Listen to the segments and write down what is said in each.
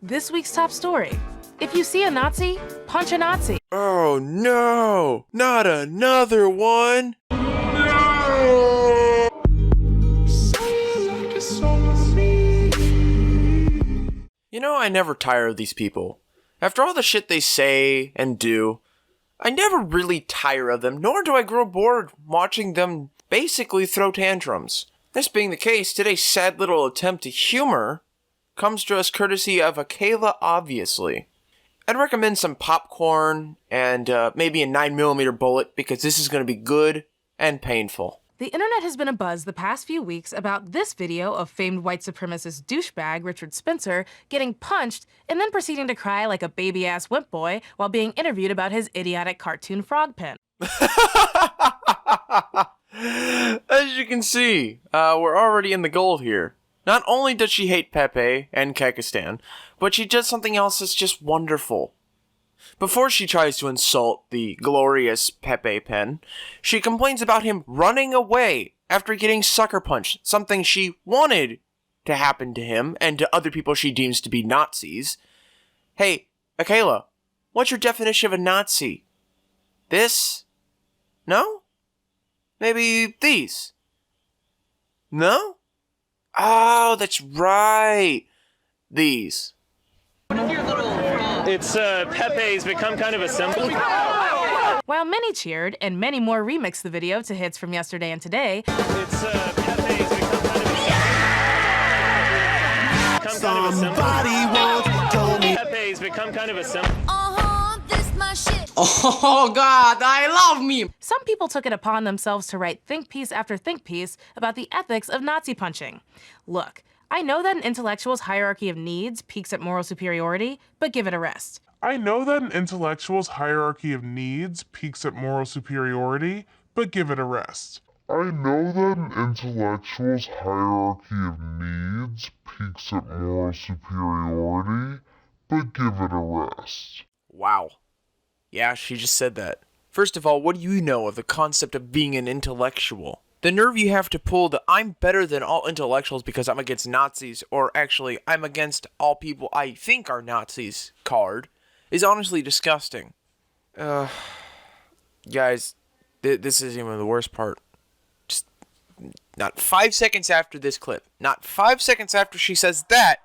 This week's top story. If you see a Nazi, punch a Nazi. Oh no, not another one. You know, I never tire of these people. After all the shit they say and do, I never really tire of them, nor do I grow bored watching them basically throw tantrums. This being the case, today's sad little attempt to humor comes to us courtesy of Akela, obviously. I'd recommend some popcorn and maybe a 9mm bullet because this is going to be good and painful. The internet has been abuzz the past few weeks about this video of famed white supremacist douchebag Richard Spencer getting punched and then proceeding to cry like a baby-ass wimp boy while being interviewed about his idiotic cartoon frog pen. As you can see, we're already in the gold here. Not only does she hate Pepe and Kekistan, but she does something else that's just wonderful. Before she tries to insult the glorious Pepe pen, she complains about him running away after getting sucker punched, something she wanted to happen to him and to other people she deems to be Nazis. Hey, Akela, what's your definition of a Nazi? This? No? Maybe these? No? Oh, that's right. These. It's Pepe's become kind of a symbol. While many cheered and many more remixed the video to hits from yesterday and today, It's Pepe's become kind of a symbol. Pepe's become kind of a symbol. This my shit. Oh God, I love me! some people took it upon themselves to write think piece after think piece about the ethics of Nazi punching. Look, I know that an intellectual's hierarchy of needs peaks at moral superiority, but give it a rest. I know that an intellectual's hierarchy of needs peaks at moral superiority, but give it a rest. I know that an intellectual's hierarchy of needs peaks at moral superiority, but give it a rest. Wow. Yeah, she just said that. First of all, what do you know of the concept of being an intellectual? The nerve you have to pull the I'm better than all intellectuals because I'm against Nazis, or actually, I'm against all people I think are Nazis card, is honestly disgusting. Guys, this isn't even the worst part. Just not 5 seconds after this clip, not 5 seconds after she says that,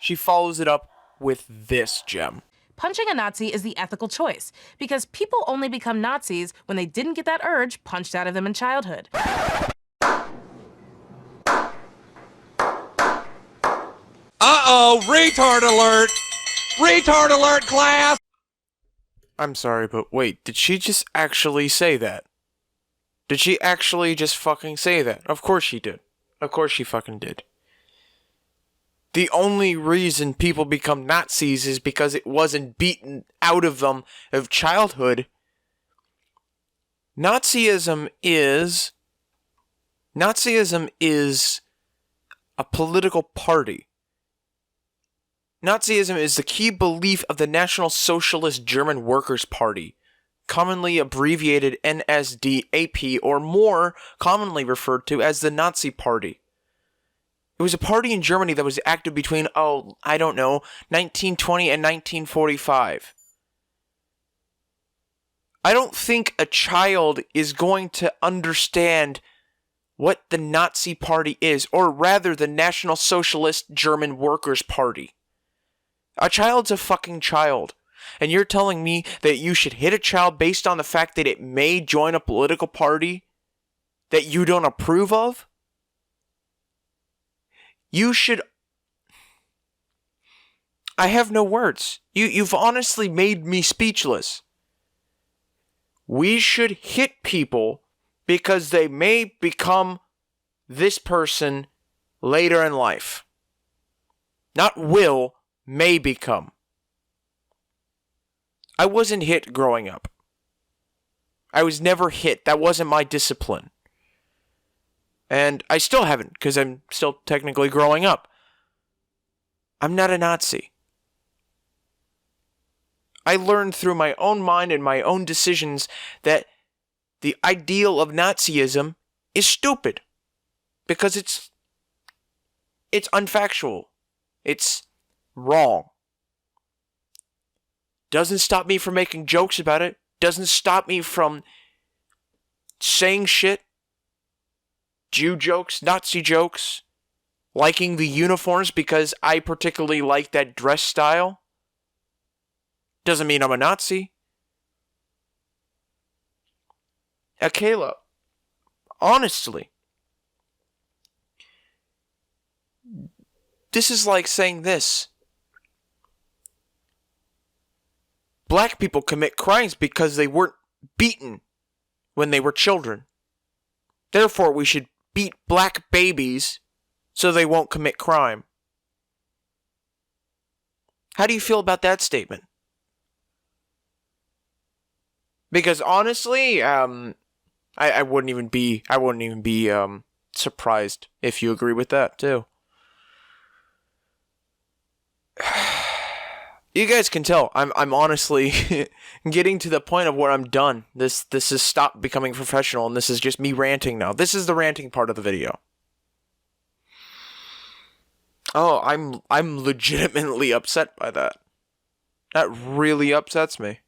she follows it up with this gem. Punching a Nazi is the ethical choice, because people only become Nazis when they didn't get that urge punched out of them in childhood. Uh-oh, retard alert! Retard alert, class! I'm sorry, but wait, did she just actually say that? Did she actually just fucking say that? Of course she did. Of course she fucking did. The only reason people become Nazis is because it wasn't beaten out of them of childhood. Nazism is a political party. Nazism is the key belief of the National Socialist German Workers' Party, commonly abbreviated NSDAP, or more commonly referred to as the Nazi Party. It was a party in Germany that was active between, 1920 and 1945. I don't think a child is going to understand what the Nazi Party is, or rather the National Socialist German Workers' Party. A child's a fucking child. And you're telling me that you should hit a child based on the fact that it may join a political party that you don't approve of? You should... I have no words. You've honestly made me speechless. We should hit people because they may become this person later in life. Not will, may become. I wasn't hit growing up. I was never hit. That wasn't my discipline. And I still haven't, because I'm still technically growing up. I'm not a Nazi. I learned through my own mind and my own decisions that the ideal of Nazism is stupid. Because it's unfactual. It's wrong. Doesn't stop me from making jokes about it. Doesn't stop me from saying shit. Jew jokes, Nazi jokes. Liking the uniforms because I particularly like that dress style. Doesn't mean I'm a Nazi. Kayla, honestly, this is like saying this. Black people commit crimes because they weren't beaten when they were children. Therefore, we should beat black babies so they won't commit crime. How do you feel about that statement? Because honestly, I wouldn't even be surprised if you agree with that too. You guys can tell I'm honestly getting to the point of where I'm done. This has stopped becoming professional, and this is just me ranting now. This is the ranting part of the video. Oh, I'm legitimately upset by that. That really upsets me.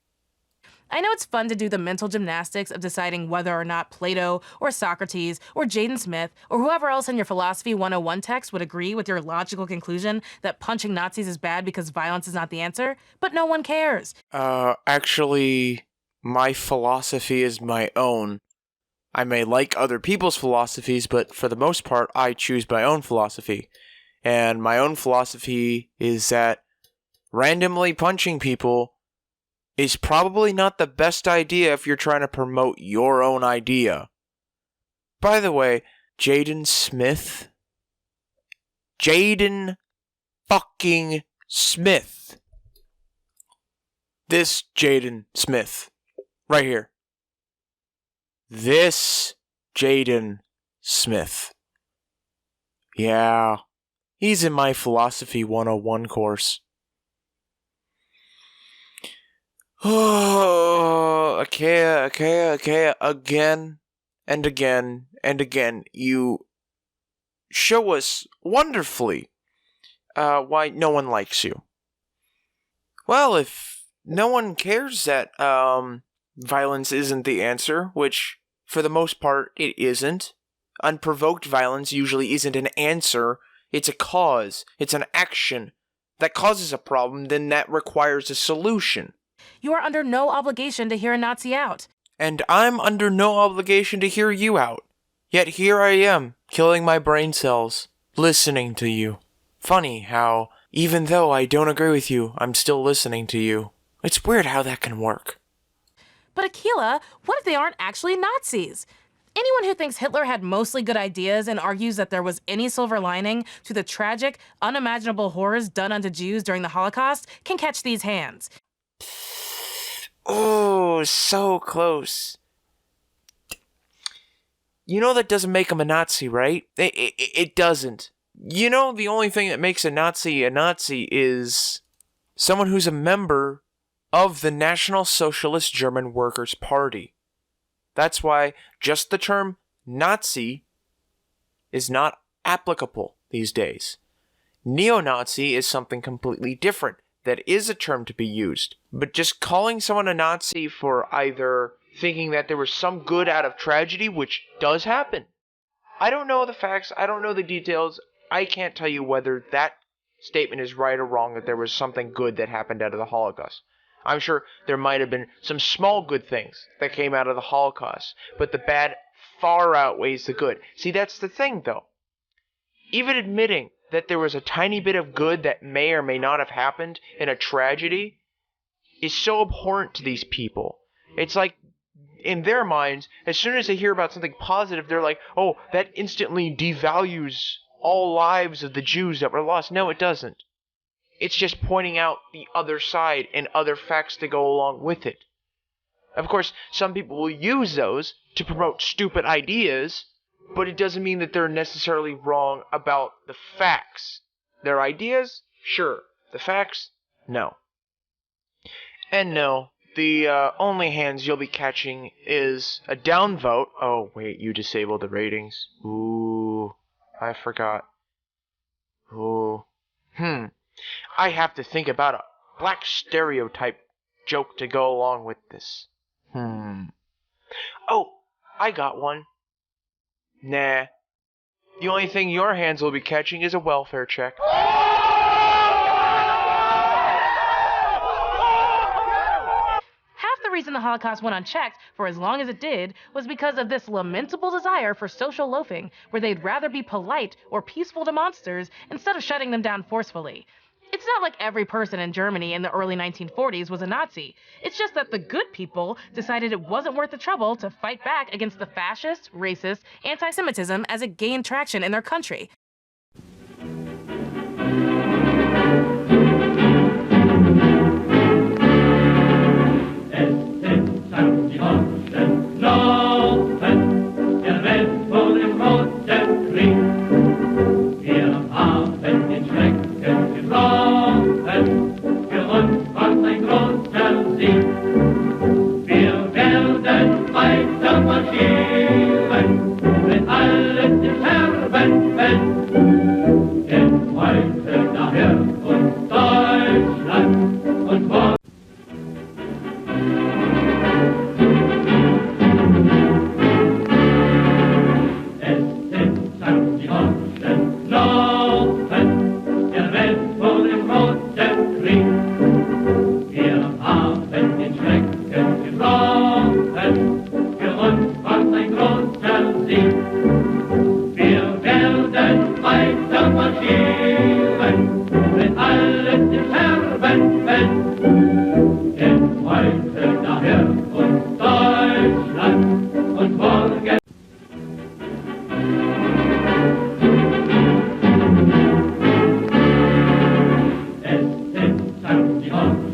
I know it's fun to do the mental gymnastics of deciding whether or not Plato or Socrates or Jaden Smith or whoever else in your Philosophy 101 text would agree with your logical conclusion that punching Nazis is bad because violence is not the answer, but no one cares. Actually, my philosophy is my own. I may like other people's philosophies, but for the most part, I choose my own philosophy. And my own philosophy is that randomly punching people is probably not the best idea if you're trying to promote your own idea. By the way, Jaden Smith. Jaden fucking Smith. This Jaden Smith. Right here. This Jaden Smith. Yeah. He's in my Philosophy 101 course. Oh, okay. Again and again and again, you show us wonderfully why no one likes you. Well, if no one cares that violence isn't the answer, which for the most part it isn't, unprovoked violence usually isn't an answer, it's a cause, it's an action that causes a problem, then that requires a solution. You are under no obligation to hear a Nazi out. And I'm under no obligation to hear you out. Yet here I am, killing my brain cells, listening to you. Funny how, even though I don't agree with you, I'm still listening to you. It's weird how that can work. But Akila, what if they aren't actually Nazis? Anyone who thinks Hitler had mostly good ideas and argues that there was any silver lining to the tragic, unimaginable horrors done unto Jews during the Holocaust can catch these hands. Oh, so close. You know that doesn't make him a Nazi, right? It doesn't. You know the only thing that makes a Nazi is someone who's a member of the National Socialist German Workers' Party. That's why just the term Nazi is not applicable these days. Neo-Nazi is something completely different. That is a term to be used. But just calling someone a Nazi for either thinking that there was some good out of tragedy, which does happen. I don't know the facts, I don't know the details, I can't tell you whether that statement is right or wrong, that there was something good that happened out of the Holocaust. I'm sure there might have been some small good things that came out of the Holocaust, but the bad far outweighs the good. See, that's the thing, though. Even admitting that there was a tiny bit of good that may or may not have happened in a tragedy is so abhorrent to these people. It's like, in their minds, as soon as they hear about something positive, they're like, oh, that instantly devalues all lives of the Jews that were lost. No, it doesn't. It's just pointing out the other side and other facts to go along with it. Of course, some people will use those to promote stupid ideas, but it doesn't mean that they're necessarily wrong about the facts. Their ideas? Sure. The facts? No. And no, the only hands you'll be catching is a downvote. Oh, wait, you disabled the ratings. Ooh, I forgot. Ooh. I have to think about a black stereotype joke to go along with this. Oh, I got one. Nah. The only thing your hands will be catching is a welfare check. Half the reason the Holocaust went unchecked for as long as it did was because of this lamentable desire for social loafing, where they'd rather be polite or peaceful to monsters instead of shutting them down forcefully. It's not like every person in Germany in the early 1940s was a Nazi. It's just that the good people decided it wasn't worth the trouble to fight back against the fascist, racist, anti-Semitism as it gained traction in their country. Es sind die